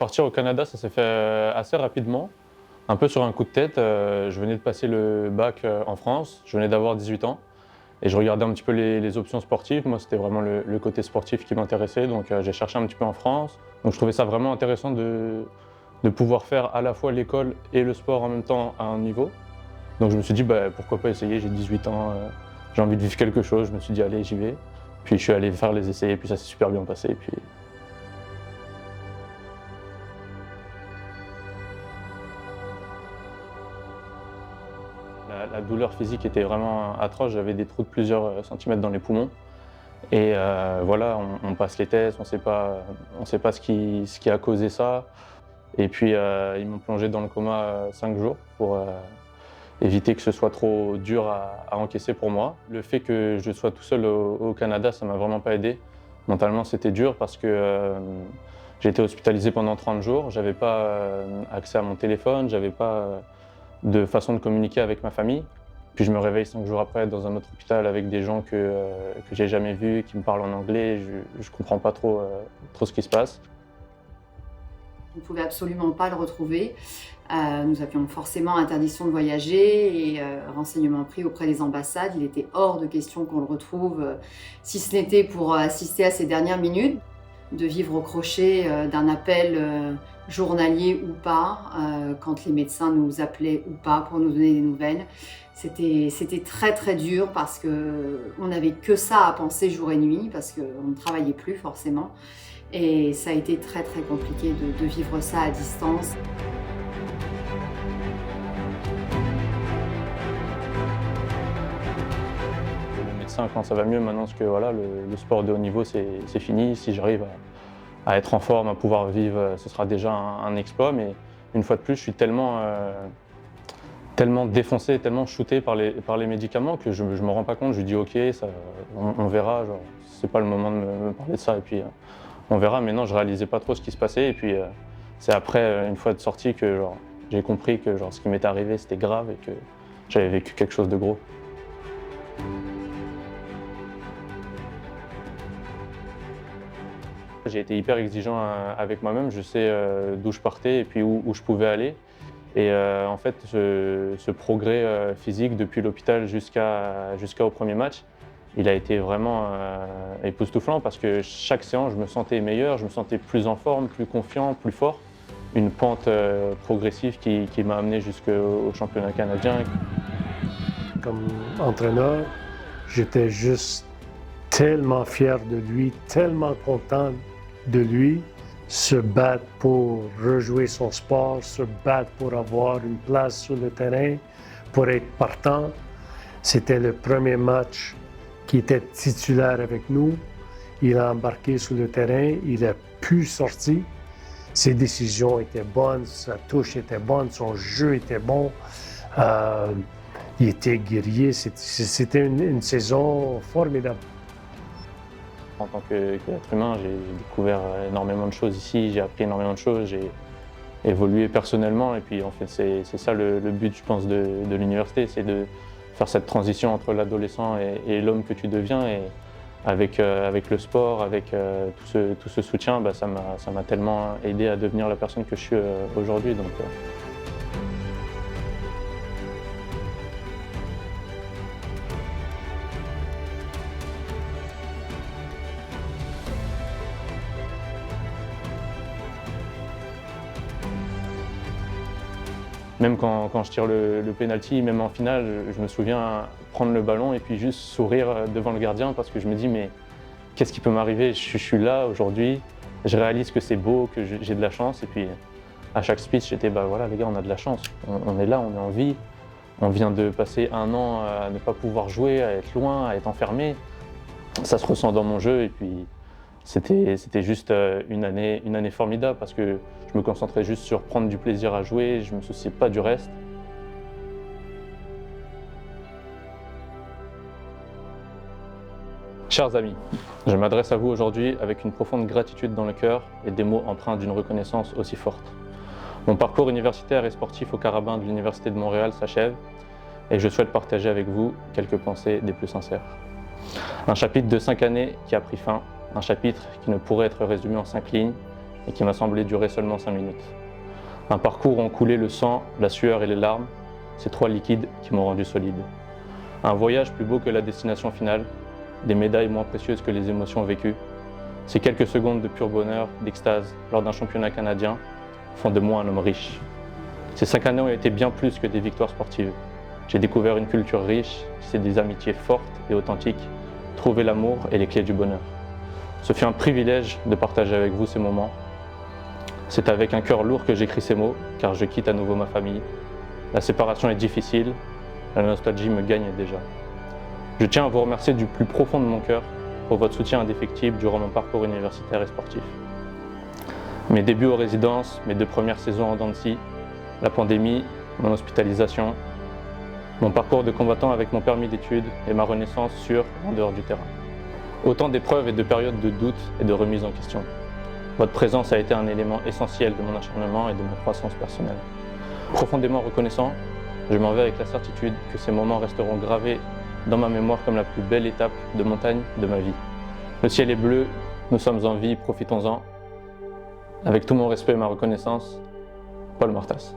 Partir au Canada, ça s'est fait assez rapidement, un peu sur un coup de tête. Je venais de passer le bac en France, je venais d'avoir 18 ans et je regardais un petit peu les options sportives. Moi, c'était vraiment le côté sportif qui m'intéressait, donc j'ai cherché un petit peu en France. Donc je trouvais ça vraiment intéressant de pouvoir faire à la fois l'école et le sport en même temps à un niveau. Donc je me suis dit, pourquoi pas essayer, j'ai 18 ans, j'ai envie de vivre quelque chose. Je me suis dit, allez, j'y vais. Puis je suis allé faire les essais et puis ça s'est super bien passé. Puis la douleur physique était vraiment atroce, j'avais des trous de plusieurs centimètres dans les poumons. Et voilà, on passe les tests, on sait pas ce qui a causé ça. Et puis ils m'ont plongé dans le coma 5 jours pour éviter que ce soit trop dur à encaisser pour moi. Le fait que je sois tout seul au Canada, ça m'a vraiment pas aidé. Mentalement, c'était dur parce que j'ai été hospitalisé pendant 30 jours, j'avais pas accès à mon téléphone, j'avais pas de façon de communiquer avec ma famille. Puis je me réveille 5 jours après dans un autre hôpital avec des gens que j'ai jamais vus, qui me parlent en anglais. Je comprends pas trop ce qui se passe. On ne pouvait absolument pas le retrouver. Nous avions forcément interdiction de voyager et renseignements pris auprès des ambassades. Il était hors de question qu'on le retrouve, si ce n'était pour assister à ces dernières minutes, de vivre au crochet d'un appel journalier ou pas, quand les médecins nous appelaient ou pas pour nous donner des nouvelles. C'était très très dur parce qu'on n'avait que ça à penser jour et nuit, parce qu'on ne travaillait plus forcément. Et ça a été très très compliqué de vivre ça à distance. Le médecin, quand ça va mieux, maintenant, parce que voilà, le sport de haut niveau, c'est fini. Si j'arrive à être en forme, à pouvoir vivre, ce sera déjà un exploit. Mais une fois de plus, je suis tellement défoncé, tellement shooté par les médicaments que je me rends pas compte. Je dis ok, on verra, c'est pas le moment de me parler de ça. Et puis on verra, mais non, je réalisais pas trop ce qui se passait. Et puis c'est après, une fois de sortie, que j'ai compris que ce qui m'était arrivé, c'était grave et que j'avais vécu quelque chose de gros. J'ai été hyper exigeant avec moi-même, je sais d'où je partais et puis où je pouvais aller. Et en fait, ce progrès physique depuis l'hôpital jusqu'au premier match, il a été vraiment époustouflant parce que chaque séance, je me sentais meilleur, je me sentais plus en forme, plus confiant, plus fort. Une pente progressive qui m'a amené jusqu'au championnat canadien. Comme entraîneur, j'étais juste tellement fier de lui, tellement content de lui. Se battre pour rejouer son sport, se battre pour avoir une place sur le terrain, pour être partant. C'était le premier match qui était titulaire avec nous. Il a embarqué sur le terrain, il a pu sortir. Ses décisions étaient bonnes, sa touche était bonne, son jeu était bon. Il était guerrier, c'était une saison formidable. En tant qu'être humain, j'ai découvert énormément de choses ici, j'ai appris énormément de choses, j'ai évolué personnellement et puis en fait c'est ça le but, je pense, de l'université, c'est de faire cette transition entre l'adolescent et l'homme que tu deviens. Et avec le sport, avec tout ce soutien, ça m'a tellement aidé à devenir la personne que je suis aujourd'hui. Donc, même quand je tire le penalty, même en finale, je me souviens prendre le ballon et puis juste sourire devant le gardien parce que je me dis mais qu'est-ce qui peut m'arriver? Je suis là aujourd'hui, je réalise que c'est beau, que j'ai de la chance. Et puis à chaque speech, j'étais voilà les gars, on a de la chance, on est là, on est en vie. On vient de passer un an à ne pas pouvoir jouer, à être loin, à être enfermé. Ça se ressent dans mon jeu et puis c'était juste une année formidable parce que je me concentrais juste sur prendre du plaisir à jouer, je ne me souciais pas du reste. Chers amis, je m'adresse à vous aujourd'hui avec une profonde gratitude dans le cœur et des mots empreints d'une reconnaissance aussi forte. Mon parcours universitaire et sportif au Carabin de l'Université de Montréal s'achève et je souhaite partager avec vous quelques pensées des plus sincères. Un chapitre de 5 années qui a pris fin, un chapitre qui ne pourrait être résumé en 5 lignes, et qui m'a semblé durer seulement 5 minutes. Un parcours où ont coulé le sang, la sueur et les larmes, ces 3 liquides qui m'ont rendu solide. Un voyage plus beau que la destination finale, des médailles moins précieuses que les émotions vécues. Ces quelques secondes de pur bonheur, d'extase lors d'un championnat canadien font de moi un homme riche. Ces 5 années ont été bien plus que des victoires sportives. J'ai découvert une culture riche, c'est des amitiés fortes et authentiques, trouver l'amour et les clés du bonheur. Ce fut un privilège de partager avec vous ces moments. C'est avec un cœur lourd que j'écris ces mots, car je quitte à nouveau ma famille. La séparation est difficile, la nostalgie me gagne déjà. Je tiens à vous remercier du plus profond de mon cœur pour votre soutien indéfectible durant mon parcours universitaire et sportif. Mes débuts aux résidences, mes 2 premières saisons en dents de scie, la pandémie, mon hospitalisation, mon parcours de combattant avec mon permis d'études et ma renaissance sur et en dehors du terrain. Autant d'épreuves et de périodes de doute et de remise en question. Votre présence a été un élément essentiel de mon acharnement et de ma croissance personnelle. Profondément reconnaissant, je m'en vais avec la certitude que ces moments resteront gravés dans ma mémoire comme la plus belle étape de montagne de ma vie. Le ciel est bleu, nous sommes en vie, profitons-en. Avec tout mon respect et ma reconnaissance, Paul Martas.